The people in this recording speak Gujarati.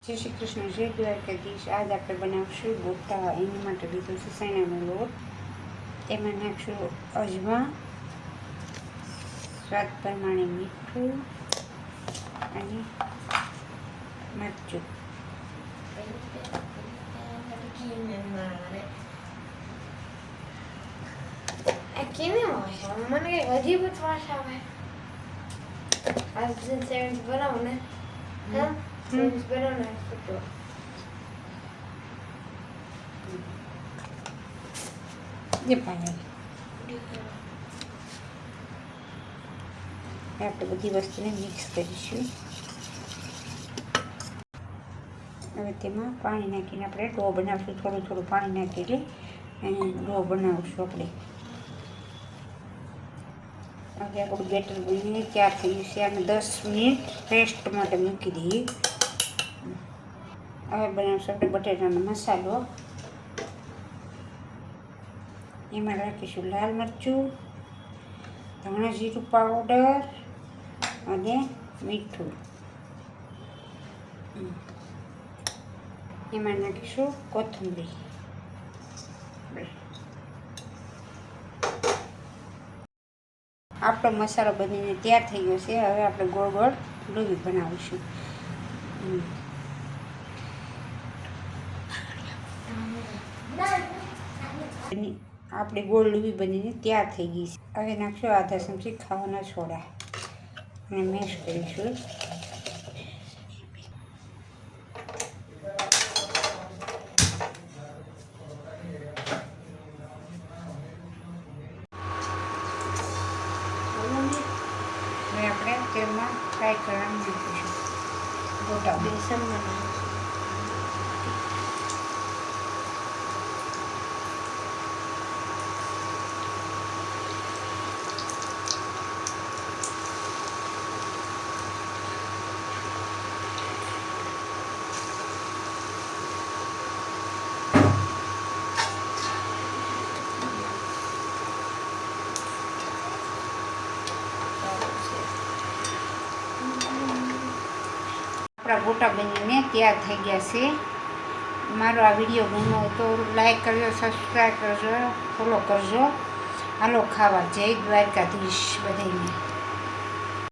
જય શ્રી કૃષ્ણ, જય દ્વારકાધીશ. આજ આપણે બનાવશું ગોટા. એની માટે લીધો છે સૈણાનો લોટ. એમાં નાખશું અજમા, સ્વાદ પ્રમાણે મીઠું અને મરચું. મને કઈ અજીબ જ વાસ આવે. આજ સેન્ડવિચ બનાવો ને, હા સેન્ડવિચ બનાવો ને ફોટો. આપણે બધી વસ્તુને મિક્સ કરીશું. હવે તેમાં પાણી નાખીને આપણે ડો બનાવશું. થોડું થોડું પાણી નાખીને ડો બનાવશું આપણે. હવે આપણું બેટર બનીને તૈયાર થઈ ગયું છે. આને 10 મિનિટ રેસ્ટ માટે મૂકી દઈએ. હવે બનાવશું આપણે બટેટાનો મસાલો. એમાં રાખીશું લાલ મરચું, ધાણા જીરું પાવડર અને મીઠું. એમાં નાખીશું કોથમરી. આપણો મસાલો બનીને તૈયાર થઈ ગયો છે. હવે આપણે ગોળ ગોળ લોહી બનાવીશું. આપણી ગોળ લોહી બનીને તૈયાર થઈ ગઈ છે. હવે નાખશું આધા ચમચી ખાવાના સોડા અને મેશ કરીશું. હવે આપણે તેલમાં ફ્રાય કરવાનું નાખીશું ગોટા. બેસન બનાવો. આપણા ગોટા બનીને તૈયાર થઈ ગયા છે. મારો આ વિડીયો ગમ્યો હોય તો લાઈક કરજો, સબસ્ક્રાઈબ કરજો, ફોલો કરજો. હાલો ખાવા. જય દ્વારકાધીશ બધાને.